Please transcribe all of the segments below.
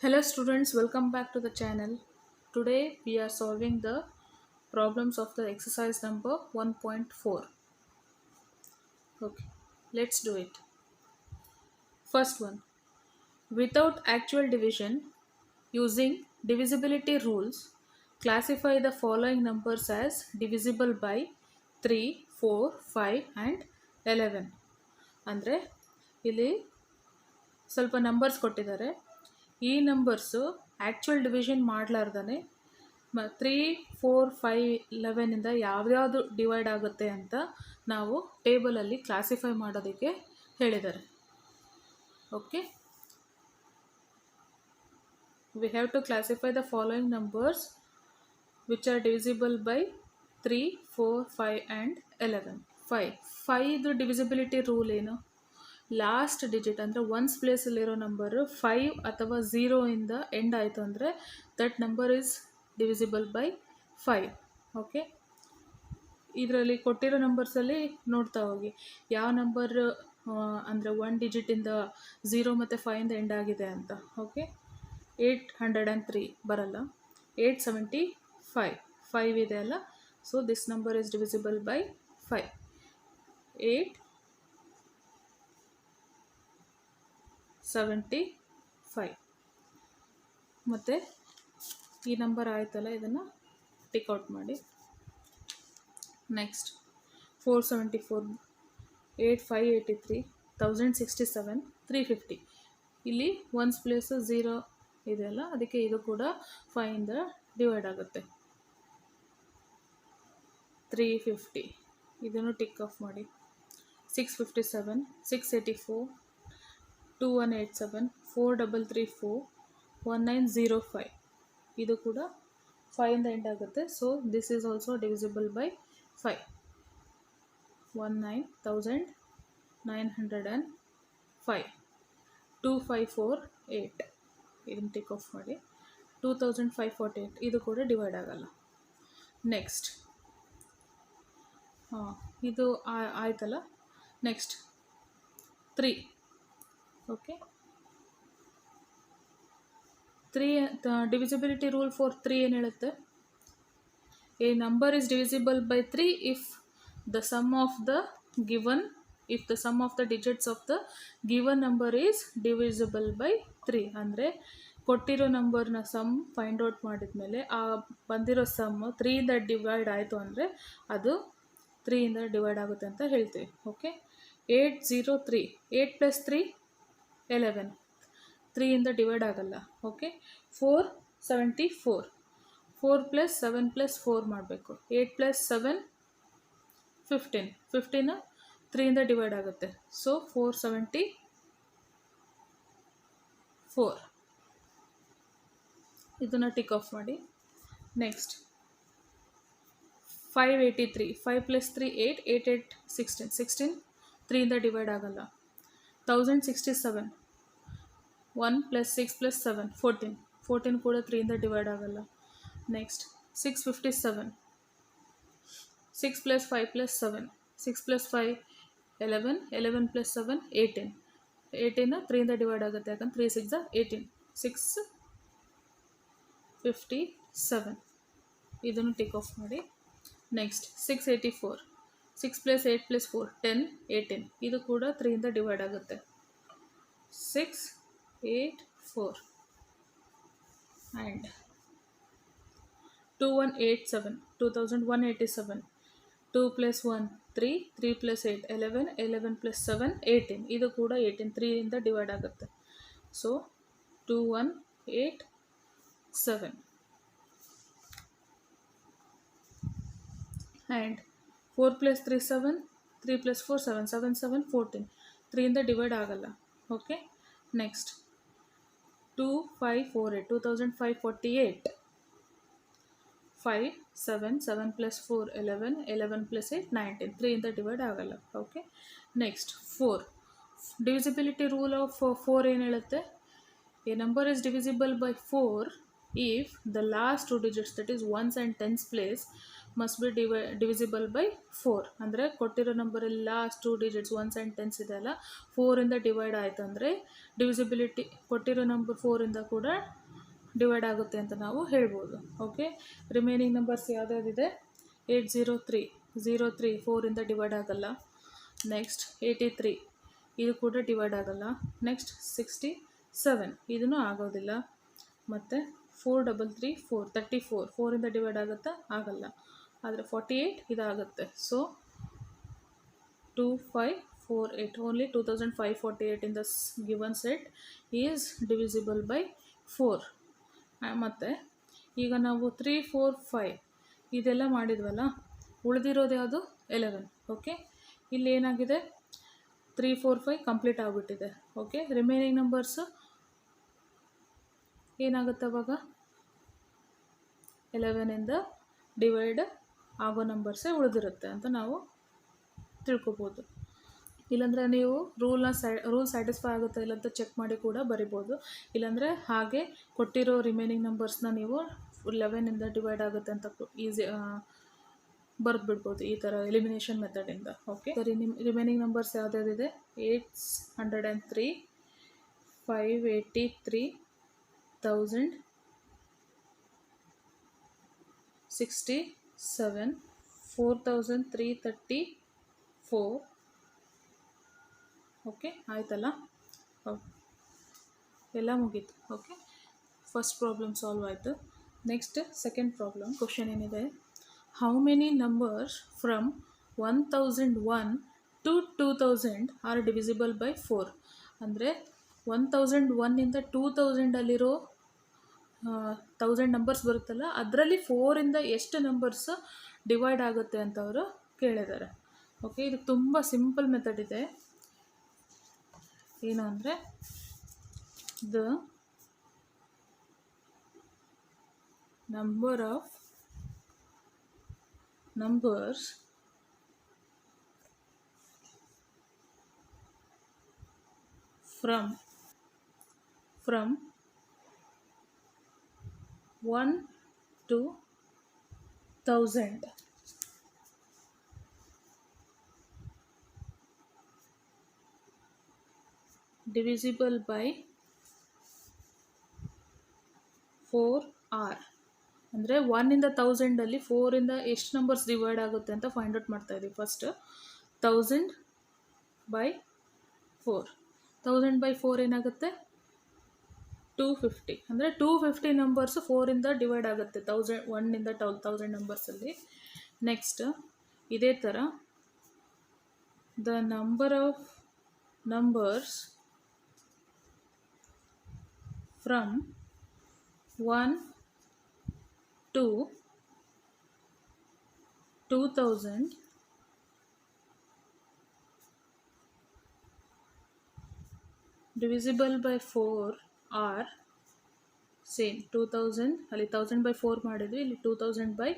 Hello students, welcome back to the channel. Today we are solving the problems of the exercise number 1.4. Okay, let's do it. First one, without actual division, using divisibility rules, classify the following numbers as divisible by 3, 4, 5 and 11. ಅಂದರೆ ಇಲ್ಲಿ ಸ್ವಲ್ಪ numbers ಕೊಟ್ಟಿದ್ದಾರೆ. ಈ numbers actual division ಮಾಡಲಾರ್ದೇ 3, 4, 5, 11ಇಂದ ಯಾವ್ಯಾವುದು divide ಆಗುತ್ತೆ ಅಂತ ನಾವು ಟೇಬಲಲ್ಲಿ classify ಮಾಡೋದಕ್ಕೆ ಹೇಳಿದ್ದಾರೆ. Okay, we have to classify the following numbers which are divisible by 3, 4, 5 and 11. 5 ಇದು ಡಿವಿಸಿಬಿಲಿಟಿ ರೂಲ್ ಏನು? ಲಾಸ್ಟ್ ಡಿಜಿಟ್ ಅಂದರೆ ಒನ್ಸ್ ಪ್ಲೇಸಲ್ಲಿರೋ ನಂಬರು 5 ಅಥವಾ 0 ಇಂದ ಎಂಡ್ ಆಯಿತು ಅಂದರೆ that number is divisible by 5. Okay, ಇದರಲ್ಲಿ ಕೊಟ್ಟಿರೋ ನಂಬರ್ಸಲ್ಲಿ ನೋಡ್ತಾ ಹೋಗಿ ಯಾವ ನಂಬರ್ ಅಂದರೆ 1 ಡಿಜಿಟಿಂದ 0 ಮತ್ತು 5ಇಂದ ಎಂಡ್ ಆಗಿದೆ ಅಂತ. ಓಕೆ, 803 ಬರಲ್ಲ, 875 5 ಇದೆ ಅಲ್ಲ, so this number is divisible by 5. 875 ಮತ್ತು ಈ ನಂಬರ್ ಆಯ್ತಲ್ಲ, ಇದನ್ನು ಟಿಕ್ಔಟ್ ಮಾಡಿ. ನೆಕ್ಸ್ಟ್ 474, 8583, 1067, 350. ಇಲ್ಲಿ ಒನ್ಸ್ ಪ್ಲೇಸು 0 ಇದೆಯಲ್ಲ, ಅದಕ್ಕೆ ಇದು ಕೂಡ 5ಇಂದ ಡಿವೈಡ್ ಆಗುತ್ತೆ. 350 ಇದನ್ನು ಟಿಕ್ ಆಫ್ ಮಾಡಿ. 657, 684, 2187, 4334, 1905 ಇದು ಕೂಡ 5ಇಂದ ಎಂಡ್ ಆಗುತ್ತೆ. So this is also divisible by 5. 19,905, 2548 ಇದನ್ನು ಟಿಕ್ ಆಫ್ ಮಾಡಿ. 2548 ಇದು ಕೂಡ ಡಿವೈಡ್ ಆಗಲ್ಲ. ನೆಕ್ಸ್ಟ್ ಇದು ಆಯ್ತಲ್ಲ. Next 3. Okay, 3 divisibility rule for 3 ಏನು ಹೇಳುತ್ತೆ? A number is divisible by 3 if the sum of the given if the sum of the digits of the given number is divisible by 3. ಅಂದರೆ ಕೊಟ್ಟಿರೋ ನಂಬರ್ನ some find out ಮಾಡಿದ್ಮೇಲೆ ಆ ಬಂದಿರೋ some 3ಇಂದ divide ಆಯಿತು ಅಂದರೆ ಅದು 3ಇಂದ ಡಿವೈಡ್ ಆಗುತ್ತೆ ಅಂತ ಹೇಳ್ತೀವಿ. ಓಕೆ, 803, 8 + 3 11, 3ಇಂದ ಡಿವೈಡ್ ಆಗಲ್ಲ. ಓಕೆ, 474, 4 + 7 + 4 ಮಾಡಬೇಕು. 8 + 7 15, 15 3ಇಂದ ಡಿವೈಡ್ ಆಗುತ್ತೆ. ಸೊ 474 ಇದನ್ನು ಟಿಕ್ ಆಫ್ ಮಾಡಿ. ನೆಕ್ಸ್ಟ್ 583, 5 + 3 8, 8 8 16, 16 3ಇಂದ ಡಿವೈಡ್ ಆಗಲ್ಲ. 1067, 1 + 6 + 7 14, 14 ಕೂಡ 3ಇಂದ ಡಿವೈಡ್ ಆಗಲ್ಲ. ನೆಕ್ಸ್ಟ್ 657, 6 + 5 + 7, 6 + 5 11, 11 + 7 18, 18 3ಇಂದ ಡಿವೈಡ್ ಆಗುತ್ತೆ, ಯಾಕಂದ್ರೆ 3 6 18, 657 ಇದನ್ನು ಟಿಕ್ ಆಫ್ ಮಾಡಿ. ನೆಕ್ಸ್ಟ್ 684, 6 + 8 + 4 10, 18 ಇದು ಕೂಡ 3ಇಂದ ಡಿವೈಡ್ ಆಗುತ್ತೆ. 684 ಆ್ಯಂಡ್ 2187, 2187, 2 + 1 3, 3 + 8 11, 11 + 7 18 ಇದು ಕೂಡ 18 3ಇಂದ ಡಿವೈಡ್ ಆಗುತ್ತೆ. ಸೊ 2187 ಆ್ಯಂಡ್ 4 + 3 7, 3 + 4 7, 7 7 14 3ಇಂದ ಡಿವೈಡ್ ಆಗಲ್ಲ. ಓಕೆ, ನೆಕ್ಸ್ಟ್ 2548, 2548, 5 7 7 + 4 11, 11 + 8 19 3ಇಂದ ಡಿವೈಡ್ ಆಗಲ್ಲ. Okay, next 4. Divisibility rule of 4 ಏನು ಹೇಳುತ್ತೆ? A number is divisible by 4 if the last two digits, that is ones and tens place, must be divisible by 4. ಅಂದರೆ ಕೊಟ್ಟಿರೋ ನಂಬರಲ್ಲಿ last two digits ones and tens ಇದೆಯಲ್ಲ, 4ಇಂದ divide ಆಯಿತು ಅಂದರೆ divisibility ಕೊಟ್ಟಿರೋ ನಂಬರ್ 4ಇಂದ ಕೂಡ ಡಿವೈಡ್ ಆಗುತ್ತೆ ಅಂತ ನಾವು ಹೇಳ್ಬೋದು. ಓಕೆ, ರಿಮೈನಿಂಗ್ ನಂಬರ್ಸ್ ಯಾವುದ್ಯಾವುದಿದೆ? 803 4ಇಂದ ಡಿವೈಡ್ ಆಗಲ್ಲ. ನೆಕ್ಸ್ಟ್ 83 ಇದು ಕೂಡ ಡಿವೈಡ್ ಆಗಲ್ಲ. ನೆಕ್ಸ್ಟ್ 67 ಇದೂ ಆಗೋದಿಲ್ಲ. ಮತ್ತು 433 34 4ಇಂದ ಡಿವೈಡ್ ಆಗುತ್ತಾ? ಆಗಲ್ಲ. ಆದರೆ 48 ಇದಾಗುತ್ತೆ. So 2548 only 2548 in the given set is divisible by 4. ಮತ್ತು ಈಗ ನಾವು 3 4 5 ಇದೆಲ್ಲ ಮಾಡಿದ್ವಲ್ಲ, ಉಳಿದಿರೋದು ಯಾವುದು? 11. ಓಕೆ, ಇಲ್ಲಿ ಏನಾಗಿದೆ? 3 4 5 ಕಂಪ್ಲೀಟ್ ಆಗಿಬಿಟ್ಟಿದೆ. ಓಕೆ, ರಿಮೈನಿಂಗ್ ನಂಬರ್ಸು ಏನಾಗುತ್ತೆ ಅವಾಗ? 11ಇಂದ ಡಿವೈಡ್ ಆಗೋ ನಂಬರ್ಸೇ ಉಳಿದಿರುತ್ತೆ ಅಂತ ನಾವು ತಿಳ್ಕೊಬೋದು. ಇಲ್ಲಾಂದರೆ ನೀವು ರೂಲ್ ಸ್ಯಾಟಿಸ್ಫೈ ಆಗುತ್ತೆ ಇಲ್ಲ ಅಂತ ಚೆಕ್ ಮಾಡಿ ಕೂಡ ಬರಿಬೋದು. ಇಲ್ಲಾಂದರೆ ಹಾಗೆ ಕೊಟ್ಟಿರೋ ರಿಮೈನಿಂಗ್ ನಂಬರ್ಸ್ನ ನೀವು 11ಇಂದ ಡಿವೈಡ್ ಆಗುತ್ತೆ ಅಂತ ಈಸಿ ಬರೆದ್ಬಿಡ್ಬೋದು ಈ ಥರ ಎಲಿಮಿನೇಷನ್ ಮೆಥಡಿಂದ. ಓಕೆ, ಸರಿ, ನಿಮ್ಮ ರಿಮೈನಿಂಗ್ ನಂಬರ್ಸ್ ಯಾವುದ್ಯಾವುದಿದೆ? 803 583 1000 67 4334. ಓಕೆ, ಆಯ್ತಲ್ಲ? ಎಲ್ಲ ಮುಗೀತು. ಓಕೆ, ಫಸ್ಟ್ ಪ್ರಾಬ್ಲಮ್ ಸಾಲ್ವ್ ಆಯಿತು. Next second problem. ಕ್ವಶನ್ ಏನಿದೆ? How many numbers from 1001 to 2000 are divisible by 4? ಅಂದರೆ 1001ಇಂದ 2000 1000 ನಂಬರ್ಸ್ ಬರುತ್ತಲ್ಲ, ಅದರಲ್ಲಿ 4ಇಂದ ಎಷ್ಟು ನಂಬರ್ಸ್ ಡಿವೈಡ್ ಆಗುತ್ತೆ ಅಂತ ಅವರು ಕೇಳಿದ್ದಾರೆ. ಓಕೆ, ಇದು ತುಂಬ ಸಿಂಪಲ್ ಮೆಥಡ್ ಇದೆ. ಏನು ಅಂದರೆ, the number of numbers from 1 to 1000 divisible by 4r. ಅಂದರೆ 1ಇಂದ 1000 4ಇಂದ ಎಷ್ಟು ನಂಬರ್ಸ್ ಡಿವೈಡ್ ಆಗುತ್ತೆ ಅಂತ ಫೈಂಡ್ ಔಟ್ ಮಾಡ್ತಾ ಇದ್ದೀವಿ. First 1000 by 4. 1000 by 4 ಏನಾಗುತ್ತೆ? 250. ಅಂದರೆ 250 ನಂಬರ್ಸು 4ಇಂದ ಡಿವೈಡ್ ಆಗುತ್ತೆ 1ಇಂದ 1000 ನಂಬರ್ಸಲ್ಲಿ. ನೆಕ್ಸ್ಟ್ ಇದೇ ಥರ the number of numbers from 1 to 2000 divisible by 4 are same. 2000 ಅಲ್ಲಿ 1000 by 4 ಮಾಡಿದ್ವಿ, ಇಲ್ಲಿ 2000 by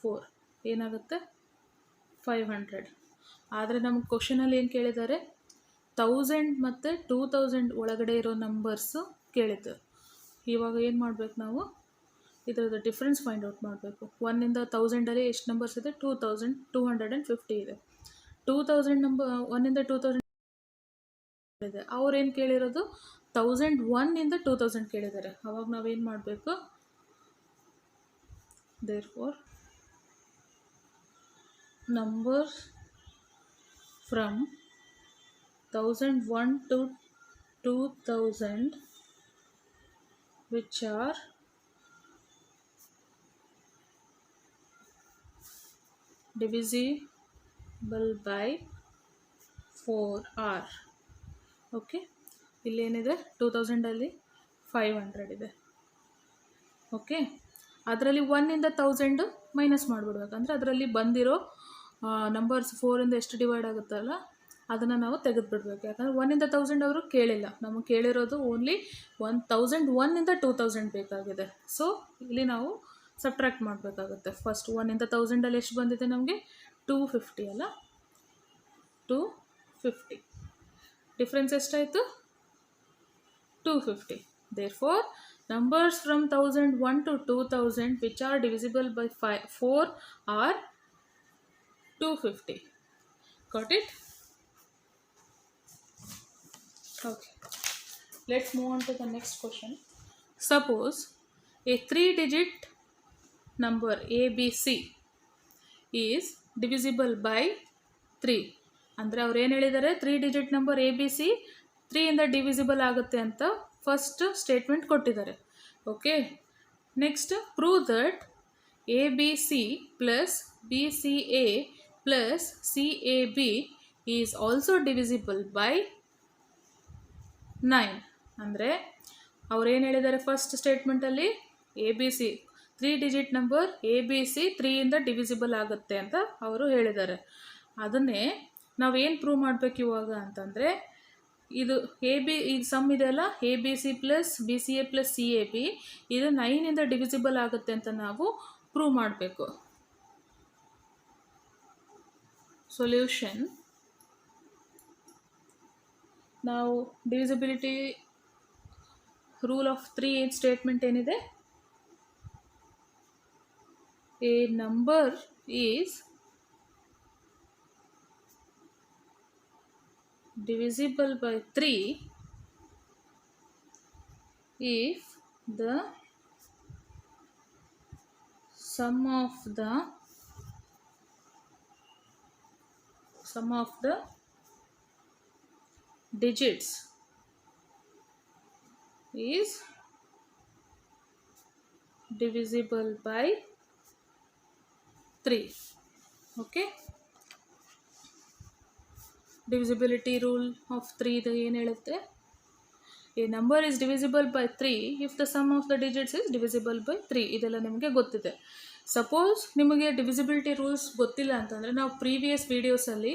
4 ಏನಾಗುತ್ತೆ? 500. ಆದರೆ ನಮ್ಗೆ ಕ್ವಶನಲ್ಲಿ ಏನು ಕೇಳಿದ್ದಾರೆ? 1000 ಮತ್ತು 2000 ಒಳಗಡೆ ಇರೋ ನಂಬರ್ಸು ಕೇಳಿದ್ದು. ಇವಾಗ ಏನು ಮಾಡಬೇಕು ನಾವು? ಇದರದ್ದು ಡಿಫ್ರೆನ್ಸ್ ಫೈಂಡ್ ಔಟ್ ಮಾಡಬೇಕು. 1ಇಂದ 1000 ಎಷ್ಟು ನಂಬರ್ಸ್ ಇದೆ? 2250 ಇದೆ. 2000 ನಂಬರ್ 1ಇಂದ 2000 ಇದೆ. ಅವ್ರೇನು ಕೇಳಿರೋದು? 1001ಇಂದ 2000 ಕೇಳಿದ್ದಾರೆ. ಅವಾಗ ನಾವೇನು ಮಾಡಬೇಕು? Therefore numbers from 1001 to 2000 which are divisible by 4r. Okay, ಇಲ್ಲೇನಿದೆ? 2000 500 ಇದೆ. ಓಕೆ, ಅದರಲ್ಲಿ 1ಇಂದ 1000 ಮೈನಸ್ ಮಾಡಿಬಿಡ್ಬೇಕಂದ್ರೆ ಅದರಲ್ಲಿ ಬಂದಿರೋ ನಂಬರ್ಸ್ 4ಇಂದ ಎಷ್ಟು ಡಿವೈಡ್ ಆಗುತ್ತಲ್ಲ ಅದನ್ನು ನಾವು ತೆಗೆದುಬಿಡ್ಬೇಕು. ಯಾಕಂದರೆ 1ಇಂದ 1000 ಅವರು ಕೇಳಿಲ್ಲ, ನಮಗೆ ಕೇಳಿರೋದು ಓನ್ಲಿ 1001ಇಂದ 2000 ಬೇಕಾಗಿದೆ. ಸೊ ಇಲ್ಲಿ ನಾವು ಸಬ್ಟ್ರಾಕ್ಟ್ ಮಾಡಬೇಕಾಗುತ್ತೆ. ಫಸ್ಟ್ 1ಇಂದ 1000 ಎಷ್ಟು ಬಂದಿದೆ ನಮಗೆ? 250 ಅಲ್ಲ, 250. ಡಿಫ್ರೆನ್ಸ್ ಎಷ್ಟಾಯಿತು? 250. Therefore Numbers from 1001 to 2000 which are divisible by 4 are 250. Got it? Okay. Let's move on to the next question. Suppose a 3-digit number ABC is divisible by 3. ಅಂದರೆ ಅವ್ರು ಏನು ಹೇಳಿದ್ದಾರೆ, 3-digit ನಂಬರ್ ABC 3ಇಂದ divisible ಆಗುತ್ತೆ ಅಂತ first statement ಕೊಟ್ಟಿದ್ದಾರೆ. Okay, next prove that ABC plus BCA plus CAB is also divisible by 9. ಅಂದರೆ ಅವ್ರೇನು ಹೇಳಿದ್ದಾರೆ ಫಸ್ಟ್ ಸ್ಟೇಟ್ಮೆಂಟಲ್ಲಿ ABC 3-digit ನಂಬರ್ ABC 3ಇಂದ ಡಿವಿಸಿಬಲ್ ಆಗುತ್ತೆ ಅಂತ ಅವರು ಹೇಳಿದ್ದಾರೆ. ಅದನ್ನೇ ನಾವೇನು ಪ್ರೂವ್ ಮಾಡಬೇಕು ಇವಾಗ ಅಂತಂದರೆ, ಇದು ಈ ಸಮ್ ಇದೆಯಲ್ಲ ABC plus BCA plus CAB ಇದು 9ಇಂದ ಡಿವಿಸಿಬಲ್ ಆಗುತ್ತೆ ಅಂತ ನಾವು ಪ್ರೂವ್ ಮಾಡಬೇಕು. ಸೊಲ್ಯೂಷನ್, ನಾವು ಡಿವಿಸಿಬಿಲಿಟಿ ರೂಲ್ ಆಫ್ 3 ಸ್ಟೇಟ್ಮೆಂಟ್ ಏನಿದೆ, a number is divisible by 3 if the sum of the digits is divisible by 3. Okay, divisibility rule of 3 ಇದು ಏನು ಹೇಳುತ್ತೆ, a number is divisible by 3 if the sum of the digits is divisible by 3. ಇದೆಲ್ಲ ನಿಮಗೆ ಗೊತ್ತಿದೆ. Suppose ನಿಮಗೆ divisibility rules ಗೊತ್ತಿಲ್ಲ ಅಂತಂದರೆ, ನಾವು ಪ್ರೀವಿಯಸ್ ವೀಡಿಯೋಸಲ್ಲಿ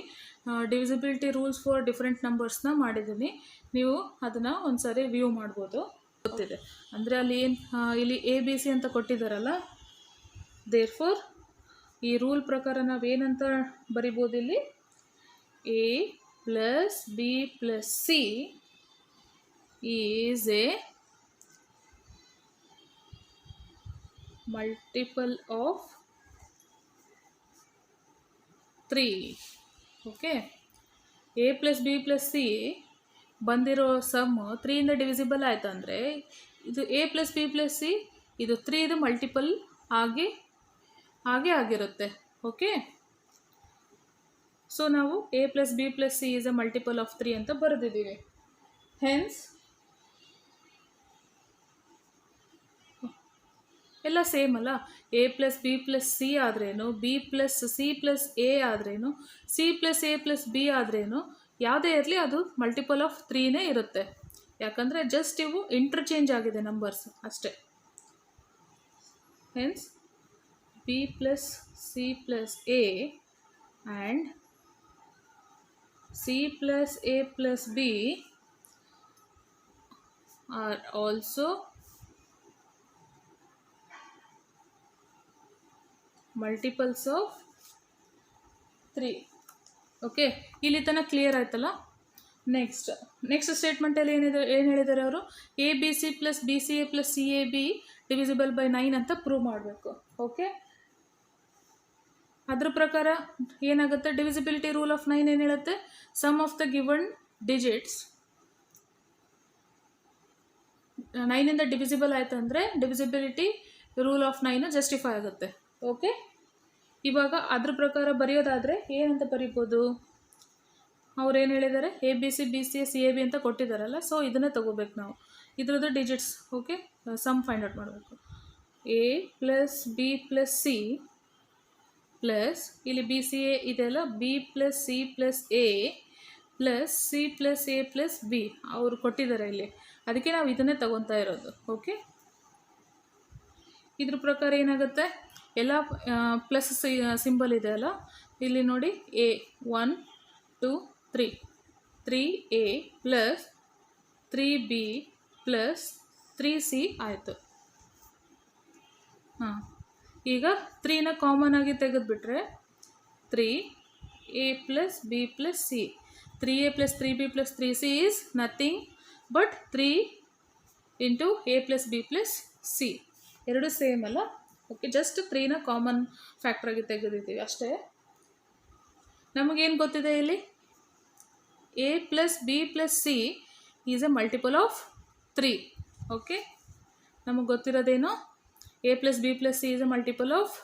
ಡಿವಿಸಿಬಿಲಿಟಿ ರೂಲ್ಸ್ ಫಾರ್ ಡಿಫ್ರೆಂಟ್ ನಂಬರ್ಸ್ನ ಮಾಡಿದ್ದೀನಿ, ನೀವು ಅದನ್ನು ಒಂದ್ಸರಿ ವ್ಯೂ ಮಾಡ್ಬೋದು. ಗೊತ್ತಿದೆ ಅಂದರೆ ಅಲ್ಲಿ ಏನು ಇಲ್ಲಿ ABC ಅಂತ ಕೊಟ್ಟಿದ್ದಾರಲ್ಲ, ದೇರ್ಫೋರ್ ಈ ರೂಲ್ ಪ್ರಕಾರ ನಾವೇನಂತ ಬರಿಬೋದು, ಇಲ್ಲಿ A plus B plus C is a multiple of 3. Okay, A plus B plus C ಬಂದಿರೋ ಸಮ್ 3ಇಂದ ಡಿವಿಸಿಬಲ್ ಆಯ್ತು ಅಂದರೆ ಇದು A plus B plus C ಇದು 3 ಮಲ್ಟಿಪಲ್ ಹಾಗೆ ಆಗಿರುತ್ತೆ. ಓಕೆ, ಸೊ ನಾವು A plus B plus C is a multiple of 3 ಅಂತ ಬರೆದಿದ್ದೀವಿ. Hence ಎಲ್ಲ ಸೇಮ್ ಅಲ್ಲ, A plus B plus C ಆದ್ರೇನು, B plus C plus A ಆದ್ರೇನು, C plus A plus B ಆದ್ರೇನು, ಯಾವುದೇ ಇರಲಿ ಅದು ಮಲ್ಟಿಪಲ್ ಆಫ್ 3ನೇ ಇರುತ್ತೆ. ಯಾಕಂದರೆ ಜಸ್ಟ್ ಇವು ಇಂಟರ್ಚೇಂಜ್ ಆಗಿದೆ ನಂಬರ್ಸ್ ಅಷ್ಟೇ. Hence B plus C plus A and C plus A plus B are also multiples of 3. Okay, ಇಲ್ಲಿ ತನಕ ಕ್ಲಿಯರ್ ಆಯ್ತಲ್ಲ. ನೆಕ್ಸ್ಟ್ ಸ್ಟೇಟ್ಮೆಂಟಲ್ಲಿ ಏನು ಹೇಳಿದ್ದಾರೆ ಅವರು, ABC plus BCA plus CAB divisible by 9 ಅಂತ ಪ್ರೂವ್ ಮಾಡಬೇಕು. ಓಕೆ, ಅದ್ರ ಪ್ರಕಾರ ಏನಾಗುತ್ತೆ, ಡಿವಿಸಿಬಿಲಿಟಿ ರೂಲ್ ಆಫ್ 9 ಏನು ಹೇಳುತ್ತೆ, sum of the given digits 9ಇಂದ ಡಿವಿಸಿಬಲ್ ಆಯ್ತು ಅಂದರೆ ಡಿವಿಸಿಬಿಲಿಟಿ ರೂಲ್ ಆಫ್ 9 ಜಸ್ಟಿಫೈ ಆಗುತ್ತೆ. ಓಕೆ, ಇವಾಗ ಅದ್ರ ಪ್ರಕಾರ ಬರೆಯೋದಾದರೆ ಏನಂತ ಬರೀಬೋದು, ಅವ್ರೇನು ಹೇಳಿದ್ದಾರೆ, ABC BCA CAB ಅಂತ ಕೊಟ್ಟಿದ್ದಾರಲ್ಲ, ಸೊ ಇದನ್ನೇ ತಗೋಬೇಕು ನಾವು, ಇದ್ರದ್ದು digits. Okay, sum find out ಮಾಡಬೇಕು. A plus B plus C plus ಇಲ್ಲಿ BCA ಇದೆಲ್ಲ B plus C plus A plus C plus A plus B ಅವರು ಕೊಟ್ಟಿದ್ದಾರೆ ಇಲ್ಲಿ, ಅದಕ್ಕೆ ನಾವು ಇದನ್ನೇ ತಗೊತಾ ಇರೋದು. ಓಕೆ, ಇದ್ರ ಪ್ರಕಾರ ಏನಾಗುತ್ತೆ, ಎಲ್ಲ ಪ್ಲಸ್ ಸಿಂಬಲ್ ಇದೆ ಅಲ್ಲ, ಇಲ್ಲಿ ನೋಡಿ A 1 2 3 3A plus 3B plus 3C ಆಯಿತು. ಹಾಂ, ಈಗ 3ನ ಕಾಮನ್ ಆಗಿ ತೆಗೆದುಬಿಟ್ರೆ 3A plus B plus C, 3A plus 3B plus 3C is nothing but 3 into A plus B plus C ಎರಡು ಸೇಮ್ ಅಲ್ಲ. ಓಕೆ, ಜಸ್ಟ್ 3ನ ಕಾಮನ್ ಫ್ಯಾಕ್ಟ್ರಾಗಿ ತೆಗೆದಿದ್ದೀವಿ ಅಷ್ಟೇ. ನಮಗೇನು ಗೊತ್ತಿದೆ ಇಲ್ಲಿ, A plus B plus C is a multiple of 3. Okay, ನಮಗೆ ಗೊತ್ತಿರೋದೇನು, A plus B plus C is a multiple of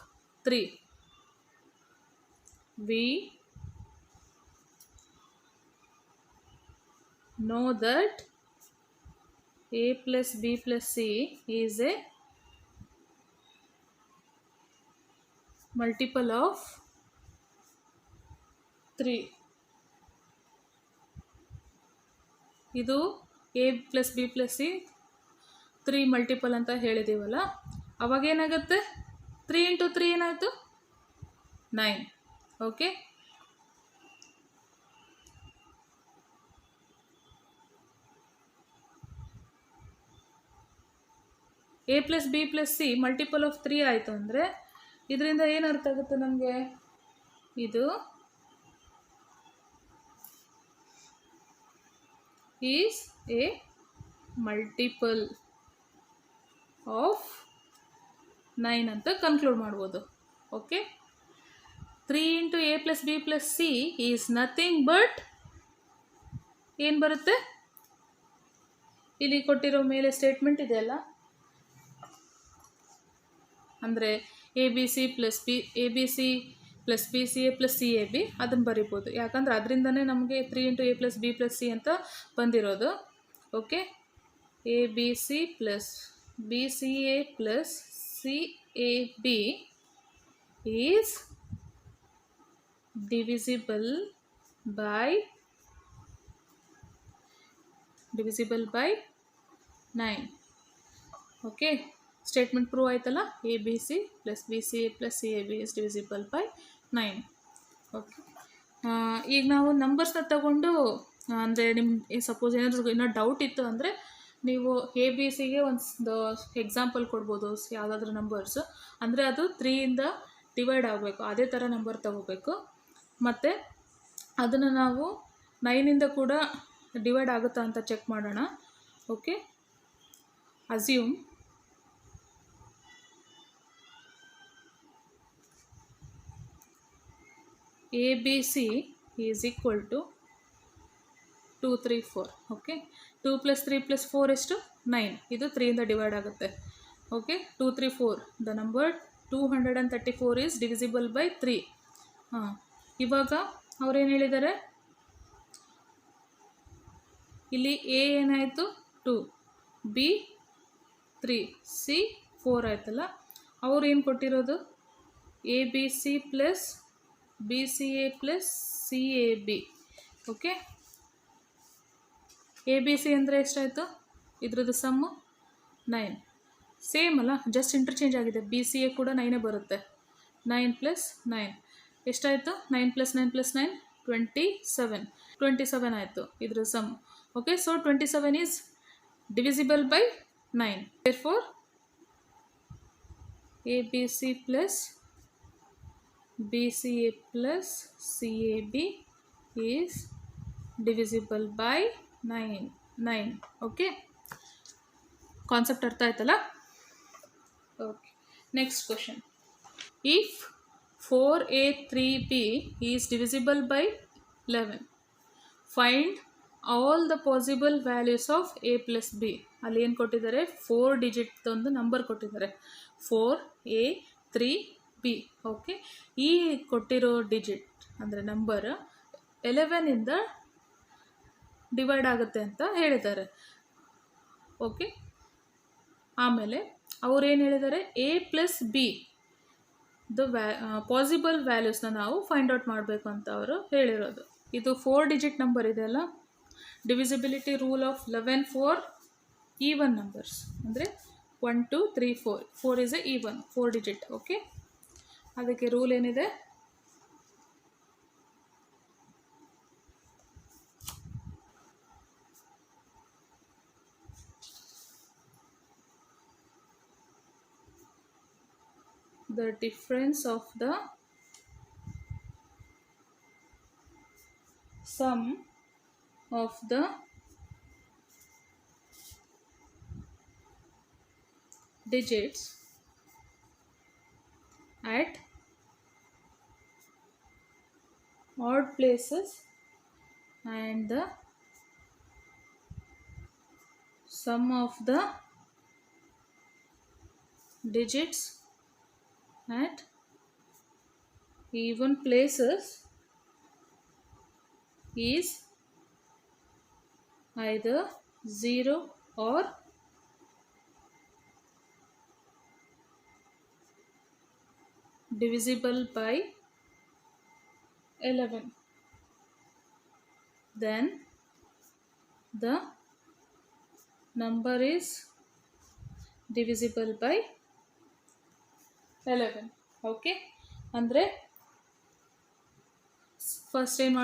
3. We know that a plus b plus c is a multiple of 3. ಇದು a plus b plus c 3 multiple ಅಂತ ಹೇಳಿದ್ದೀವಲ್ಲ, ಅವಾಗೇನಾಗುತ್ತೆ, 3 into 3 ಏನಾಯಿತು 9. Okay, A plus B plus C multiple of 3 ಆಯಿತು ಅಂದರೆ ಇದರಿಂದ ಏನು ಅರ್ಥ ಆಗುತ್ತೆ ನಮಗೆ, ಇದು ಈಸ್ ಎ ಮಲ್ಟಿಪಲ್ ಆಫ್ 9 ಅಂತ ಕನ್ಕ್ಲೂಡ್ ಮಾಡ್ಬೋದು. Okay, 3 into A plus B plus C is nothing but ಏನು ಬರುತ್ತೆ, ಇಲ್ಲಿ ಕೊಟ್ಟಿರೋ ಮೇಲೆ ಸ್ಟೇಟ್ಮೆಂಟ್ ಇದೆಯಲ್ಲ, ಅಂದರೆ A B C plus B C A plus C A B ಅದನ್ನು ಬರಿಬೋದು. ಯಾಕಂದರೆ ಅದರಿಂದನೇ ನಮಗೆ 3 into A plus B plus C ಅಂತ ಬಂದಿರೋದು. Okay, A B C plus B C A plus C A B is divisible by 9. Okay, statement prove ಆಯ್ತಲ್ಲ, A B C plus B C A plus C A B is divisible by 9. Okay, ಈಗ ನಾವು ನಂಬರ್ಸ್ನ ತಗೊಂಡು, ಅಂದರೆ ನಿಮ್ಮ suppose ಏನಾದರೂ ಇನ್ನೂ doubt ಇತ್ತು ಅಂದರೆ ನೀವು ಎ ಬಿ ಸಿಗೆ ಒಂದು ಎಕ್ಸಾಂಪಲ್ ಕೊಡ್ಬೋದು, ಯಾವುದಾದ್ರೂ ನಂಬರ್ಸು, ಅಂದರೆ ಅದು 3ಇಂದ ಡಿವೈಡ್ ಆಗಬೇಕು, ಅದೇ ಥರ ನಂಬರ್ ತಗೋಬೇಕು. ಮತ್ತು ಅದನ್ನು ನಾವು 9ಇಂದ ಕೂಡ ಡಿವೈಡ್ ಆಗುತ್ತಾ ಅಂತ ಚೆಕ್ ಮಾಡೋಣ. Okay, assume A B C is equal to 2 3 4. Okay, 2 + 3 + 4 ಎಷ್ಟು 9, ಇದು 3ಇಂದ ಡಿವೈಡ್ ಆಗುತ್ತೆ. Okay, 2 3 4 the number 234 is divisible by 3. ಇವಾಗ ಅವ್ರೇನು ಹೇಳಿದ್ದಾರೆ, ಇಲ್ಲಿ ಎ ಏನಾಯಿತು 2, ಬಿ 3, ಸಿ 4 ಆಯ್ತಲ್ಲ, ಅವ್ರು ಏನು ಕೊಟ್ಟಿರೋದು A B C plus B C A plus C A B. Okay, A B C ಅಂದರೆ ಎಷ್ಟಾಯಿತು, ಇದ್ರದ್ದು ಸಮ್ಮು 9. ಸೇಮ್ ಅಲ್ಲ, ಜಸ್ಟ್ ಇಂಟರ್ಚೇಂಜ್ ಆಗಿದೆ, ಬಿ ಸಿ ಎ ಕೂಡ 9 ಬರುತ್ತೆ. 9 + 9 ಎಷ್ಟಾಯಿತು, 9 + 9 + 9 27 ಆಯಿತು ಇದ್ರ sum. Okay, so 27 is divisible by 9. therefore A B C plus B C A plus C A B is divisible by 9. Okay, concept ಅರ್ಥ ಆಯ್ತಲ್ಲ. Okay, next question. If 4a3b is divisible by 11, find all the possible values of a plus b. ಅಲ್ಲಿ ಏನು ಕೊಟ್ಟಿದ್ದಾರೆ, 4 digit ಒಂದು number ಕೊಟ್ಟಿದ್ದಾರೆ, 4a3b. Okay, ಈ ಕೊಟ್ಟಿರೋ digit ಅಂದರೆ ನಂಬರ್ 11ಇಂದ ಡಿವೈಡ್ ಆಗುತ್ತೆ ಅಂತ ಹೇಳಿದ್ದಾರೆ. ಓಕೆ, ಆಮೇಲೆ ಅವ್ರೇನು ಹೇಳಿದ್ದಾರೆ, ಎ ಪ್ಲಸ್ ಬಿ ಪಾಸಿಬಲ್ ವ್ಯಾಲ್ಯೂಸ್ನ ನಾವು ಫೈಂಡ್ ಔಟ್ ಮಾಡಬೇಕು ಅಂತ ಅವರು ಹೇಳಿರೋದು. ಇದು 4 ಡಿಜಿಟ್ ನಂಬರ್ ಇದೆಯಲ್ಲ, divisibility rule of 11 for even numbers, ಅಂದರೆ 1 2 3 4 4 is A even 4 digit. Okay, ಅದಕ್ಕೆ ರೂಲ್ ಏನಿದೆ, the difference of the sum of the digits at odd places and the sum of the digits at even places is either 0 or divisible by 11. Then the number is divisible by 11. Okay, ಅಂದರೆ first ಏನು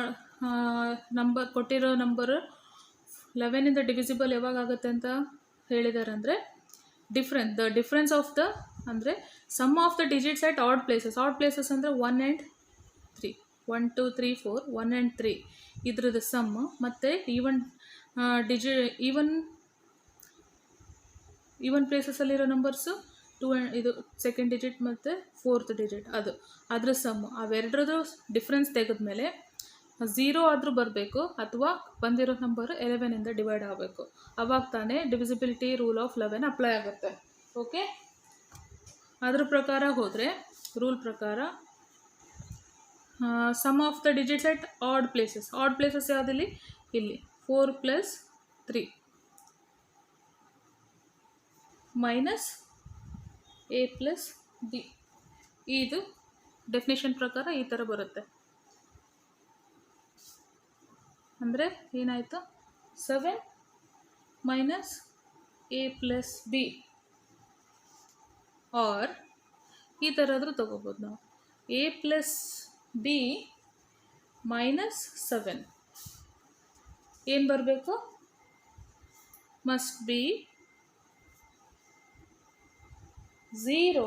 number ಕೊಟ್ಟಿರೋ number 11ಇಂದ divisible ಯಾವಾಗ ಆಗುತ್ತೆ ಅಂತ ಹೇಳಿದ್ದಾರೆ ಅಂದರೆ the difference of the ಅಂದರೆ sum of the digits at odd places ಅಂದರೆ 1 and 3, 1 2 3 4 1 and 3 ಇದ್ರದ್ದು ಸಮ್, ಮತ್ತು ಈವನ್ ಪ್ಲೇಸಸಲ್ಲಿರೋ ನಂಬರ್ಸು 2 ಇದು ಸೆಕೆಂಡ್ ಡಿಜಿಟ್ ಮತ್ತು ಫೋರ್ತ್ ಡಿಜಿಟ್ ಅದ್ರ ಸಮ್, ಅವೆರಡರದ್ದು ಡಿಫ್ರೆನ್ಸ್ ತೆಗೆದ್ಮೇಲೆ 0 ಆದರೂ ಬರಬೇಕು ಅಥವಾ ಬಂದಿರೋ ನಂಬರು 11ಇಂದ ಡಿವೈಡ್ ಆಗಬೇಕು. ಅವಾಗ ತಾನೇ ಡಿವಿಸಿಬಿಲಿಟಿ ರೂಲ್ ಆಫ್ 11 ಅಪ್ಲೈ ಆಗುತ್ತೆ. ಓಕೆ, ಅದ್ರ ಪ್ರಕಾರ ಹೋದರೆ ರೂಲ್ ಪ್ರಕಾರ sum of the digits at odd places ಯಾವುದಿಲ್ಲಿ? ಇಲ್ಲಿ 4 + 3 ಮೈನಸ್ a + b. ಇದು ಡೆಫಿನೇಷನ್ ಪ್ರಕಾರ ಈ ಥರ ಬರುತ್ತೆ. ಅಂದರೆ ಏನಾಯಿತು? 7 - a + b ಆರ್ ಈ ಥರ ಆದರೂ ತೊಗೋಬೋದು ನಾವು. a + b - 7 ಏನು ಬರಬೇಕು? Must be 0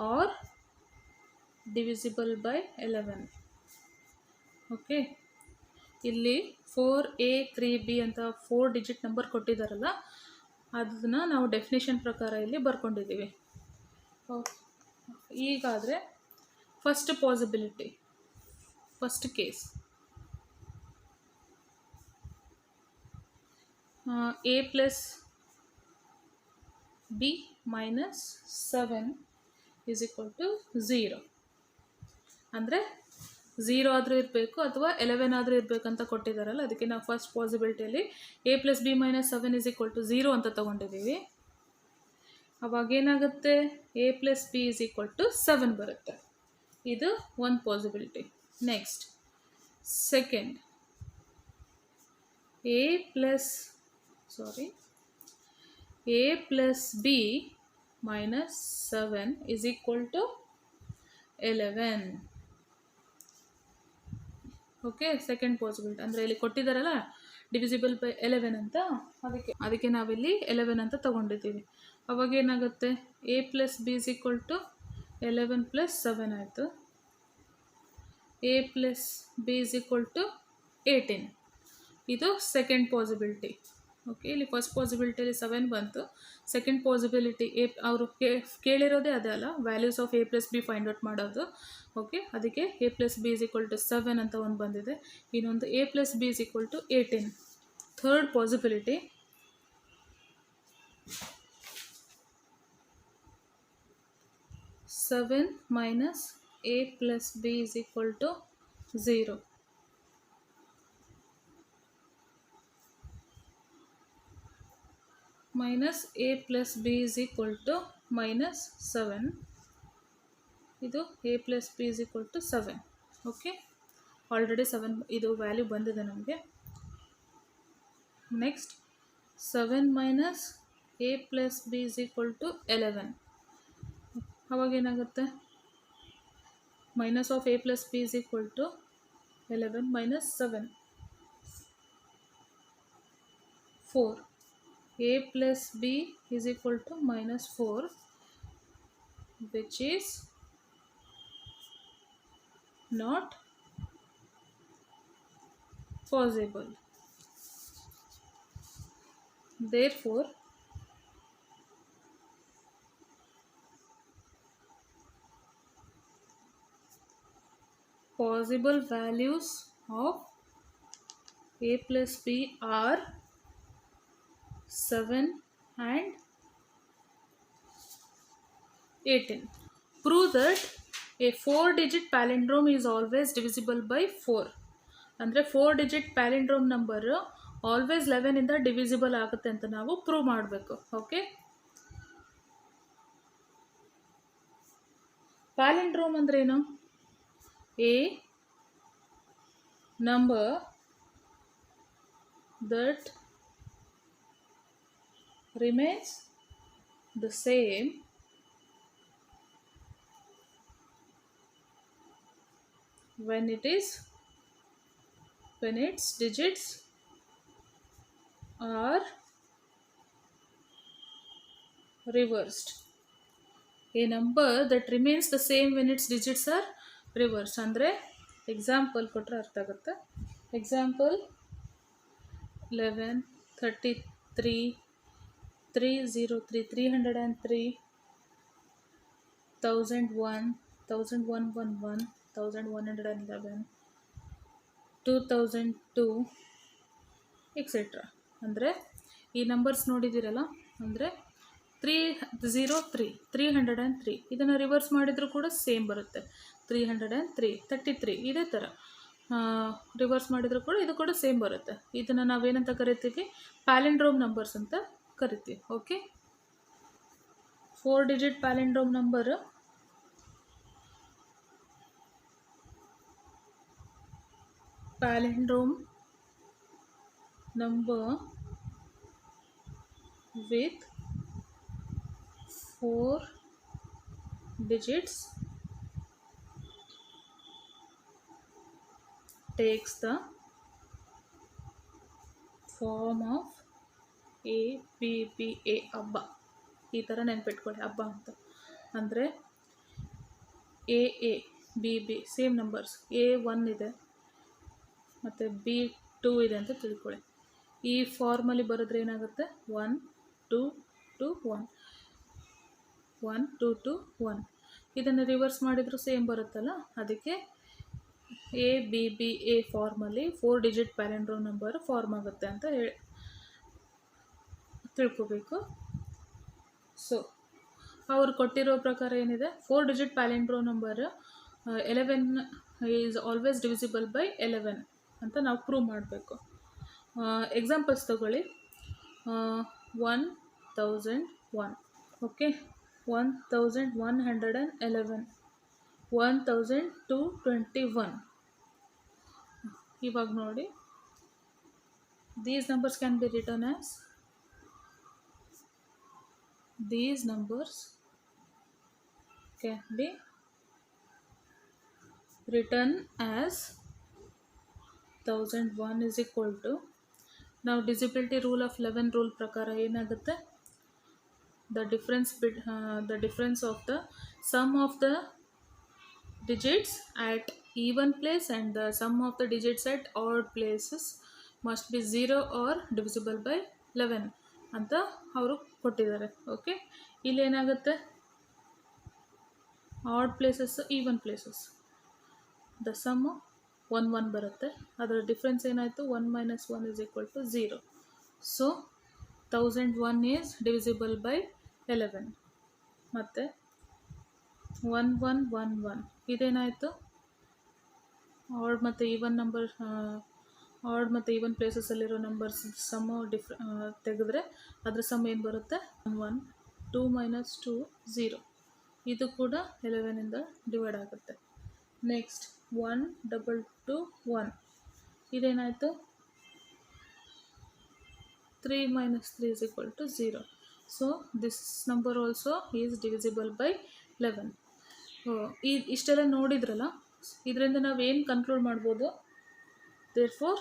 or divisible by 11. Okay, ಇಲ್ಲಿ 4a 3b ಅಂತ 4 ಡಿಜಿಟ್ ನಂಬರ್ ಕೊಟ್ಟಿದ್ದಾರಲ್ಲ, ಅದನ್ನು ನಾವು ಡೆಫಿನೇಷನ್ ಪ್ರಕಾರ ಇಲ್ಲಿ ಬರ್ಕೊಂಡಿದ್ದೀವಿ. ಈಗಾದರೆ ಫಸ್ಟ್ ಕೇಸ್ a + b - 7 = 0. ಅಂದರೆ 0 ಆದರೂ ಇರಬೇಕು ಅಥವಾ 11 ಆದರೂ ಇರಬೇಕಂತ ಕೊಟ್ಟಿದ್ದಾರಲ್ಲ, ಅದಕ್ಕೆ ನಾವು ಫಸ್ಟ್ ಪಾಸಿಬಿಲಿಟಿಯಲ್ಲಿ a + b - 7 = 0 ಅಂತ ತೊಗೊಂಡಿದ್ದೀವಿ. ಅವಾಗೇನಾಗುತ್ತೆ? a + b = 7 ಬರುತ್ತೆ. ಇದು ಒಂದು possibility. Next second, a + b - 7 = 11. Okay, second possibility. ಅಂದರೆ ಇಲ್ಲಿ ಕೊಟ್ಟಿದ್ದಾರಲ್ಲ ಡಿವಿಸಿಬಲ್ ಬೈ 11 ಅಂತ, ಅದಕ್ಕೆ ನಾವಿಲ್ಲಿ 11 ಅಂತ ತೊಗೊಂಡಿದ್ದೀವಿ. ಅವಾಗ ಏನಾಗುತ್ತೆ? a + b = 11 + 7 ಆಯಿತು. a + b = 18. ಇದು ಸೆಕೆಂಡ್ ಪಾಸಿಬಿಲಿಟಿ. ಓಕೆ, ಇಲ್ಲಿ ಫಸ್ಟ್ ಪಾಸಿಬಿಲಿಟಿಯಲ್ಲಿ 7 ಬಂತು. ಸೆಕೆಂಡ್ ಪಾಸಿಬಿಲಿಟಿ ಅವರು ಕೇಳಿರೋದೇ ಅದೇ ಅಲ್ಲ, values of a + b find out ಮಾಡೋದು. ಓಕೆ, ಅದಕ್ಕೆ a + b = 7 ಅಂತ ಒಂದು ಬಂದಿದೆ. ಇನ್ನೊಂದು a + b = 18. Third possibility, - a + b = 0. - a + b = -7. ಇದು a + b = 7. ಓಕೆ, ಆಲ್ರೆಡಿ 7 ಇದು ವ್ಯಾಲ್ಯೂ ಬಂದಿದೆ ನಮಗೆ. Next 7 - a + b = 11. ಅವಾಗೇನಾಗುತ್ತೆ? - of a + b = 11 - 7 4. a + b = -4, which is not possible. Therefore possible values of a plus b are 7 and 18. Prove that a 4-digit palindrome is always divisible by 4. ಅಂದರೆ 4-digit palindrome number always 11 ಇಂದ divisible ಆಗುತ್ತೆ ಅಂತ ನಾವು prove ಮಾಡಬೇಕು. Okay, ಪ್ಯಾಲಿಂಡ್ರೋಮ್ ಅಂದ್ರೇನು? A number that remains the same when its digits are reversed. A number that remains the same when its digits are reversed. ಅಂದರೆ example ಕೊಟ್ಟರೆ ಅರ್ಥ ಆಗುತ್ತೆ. Example 11, 33, 303, 303, 1001, 1111, 1111, 2002 etcetera. ಅಂದರೆ ಈ ನಂಬರ್ಸ್ ನೋಡಿದ್ದೀರಲ್ಲ, ಅಂದರೆ 303, 303 ಇದನ್ನು ರಿವರ್ಸ್ ಮಾಡಿದರೂ ಕೂಡ ಸೇಮ್ ಬರುತ್ತೆ. 303, 33 ಇದೇ ಥರ ರಿವರ್ಸ್ ಮಾಡಿದರೂ ಕೂಡ ಇದು ಕೂಡ ಸೇಮ್ ಬರುತ್ತೆ. ಇದನ್ನು ನಾವೇನಂತ ಕರಿತೀವಿ? ಪ್ಯಾಲಿಂಡ್ರೋಮ್ ನಂಬರ್ಸ್ ಅಂತ ಕರಿತೀವಿ. Okay, 4-digit palindrome number number with 4 digits takes the form of A B B A ಹಬ್ಬ. ಈ ಥರ ನೆನ್ಪಿಟ್ಕೊಳ್ಳಿ, ಹಬ್ಬ ಅಂತ. ಅಂದರೆ A A B B same numbers, A1 ಇದೆ ಮತ್ತು B2 ಇದೆ ಅಂತ ತಿಳ್ಕೊಳ್ಳಿ. ಈ ಫಾರ್ಮಲ್ಲಿ ಬರೆದ್ರೆ ಏನಾಗುತ್ತೆ? 1 2 2 1, 1 2 2 1. ಇದನ್ನು ರಿವರ್ಸ್ ಮಾಡಿದರೂ ಸೇಮ್ ಬರುತ್ತಲ್ಲ, ಅದಕ್ಕೆ ಎ ಬಿ ಬಿ ಎ ಫಾರ್ಮಲ್ಲಿ 4-digit ಪ್ಯಾಲಿಂಡ್ರೋಮ್ ನಂಬರ್ ಫಾರ್ಮ್ ಆಗುತ್ತೆ ಅಂತ ತಿಳ್ಕೊಬೇಕು. ಸೊ ಅವ್ರು ಕೊಟ್ಟಿರೋ ಪ್ರಕಾರ ಏನಿದೆ? 4-digit palindrome number 11 is always divisible by 11 ಅಂತ ನಾವು ಪ್ರೂವ್ ಮಾಡಬೇಕು. ಎಕ್ಸಾಂಪಲ್ಸ್ ತಗೊಳ್ಳಿ. 1001, ಓಕೆ, 1111, 1221. ಇವಾಗ ನೋಡಿ, these numbers can be written as 1001 is equal to, ನಾವು ಡಿಸಿಬಿಲಿಟಿ ರೂಲ್ ಆಫ್ 11 ರೂಲ್ ಪ್ರಕಾರ ಏನಾಗುತ್ತೆ? the difference of the sum of the digits at even place and the sum of the digits at odd places must be 0 or divisible by 11 ಅಂತ ಅವರು ಕೊಟ್ಟಿದ್ದಾರೆ. Okay, ಇಲ್ಲಿ ಏನಾಗುತ್ತೆ? Odd places, even places, the sum 1 1 ಬರುತ್ತೆ. ಅದರ difference ಏನಾಯಿತು? 1 - 1 is equal to 0. So 1001 is divisible by 11. ಮತ್ತು 1111 ಇದೇನಾಯಿತು? Add ಮತ್ತು ಈವನ್ ನಂಬರ್, ಆಡ್ ಮತ್ತು ಈವನ್ ಪ್ಲೇಸಸಲ್ಲಿರೋ ನಂಬರ್ಸ್ ಸಮ್ಮು ತೆಗೆದ್ರೆ ಅದ್ರ ಸಮ್ ಏನು ಬರುತ್ತೆ? 1 2 - 2 0. ಇದು ಕೂಡ 11ಇಂದ ಡಿವೈಡ್ ಆಗುತ್ತೆ. Next 1221 ಇದೇನಾಯಿತು? 3 - 3 is equal to 0. So this number also is divisible by 11. ಇಷ್ಟೆಲ್ಲ ನೋಡಿದ್ರಲ್ಲ, ಇದರಿಂದ ನಾವೇನು ಕನ್ಕ್ಲೂಡ್ ಮಾಡ್ಬೋದು? therefore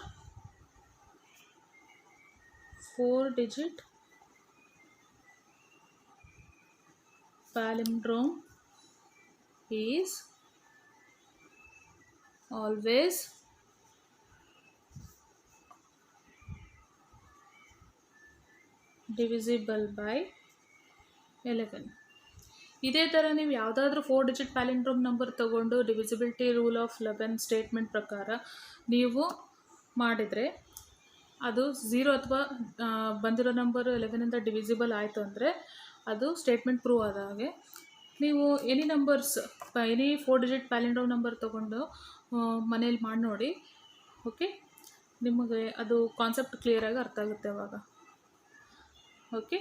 4-digit palindrome is always divisible by 11. ಇದೇ ಥರ ನೀವು ಯಾವುದಾದ್ರೂ 4 ಡಿಜಿಟ್ ಪ್ಯಾಲಿಂಡ್ರೋಮ್ ನಂಬರ್ ತೊಗೊಂಡು ಡಿವಿಸಿಬಿಲಿಟಿ ರೂಲ್ ಆಫ್ 11 ಸ್ಟೇಟ್ಮೆಂಟ್ ಪ್ರಕಾರ ನೀವು ಮಾಡಿದರೆ ಅದು 0 ಅಥವಾ ಬಂದಿರೋ ನಂಬರು 11ಇಂದ ಡಿವಿಸಿಬಲ್ ಆಯಿತು ಅಂದರೆ ಅದು ಸ್ಟೇಟ್ಮೆಂಟ್ ಪ್ರೂವ್ ಆದ ಹಾಗೆ. ನೀವು ಎನಿ 4 ಡಿಜಿಟ್ ಪ್ಯಾಲಿಂಡ್ರೋಮ್ ನಂಬರ್ ತೊಗೊಂಡು ಮನೇಲಿ ಮಾಡಿ ನೋಡಿ. ಓಕೆ, ನಿಮಗೆ ಅದು ಕಾನ್ಸೆಪ್ಟ್ ಕ್ಲಿಯರಾಗಿ ಅರ್ಥ ಆಗುತ್ತೆ ಅವಾಗ. ಓಕೆ.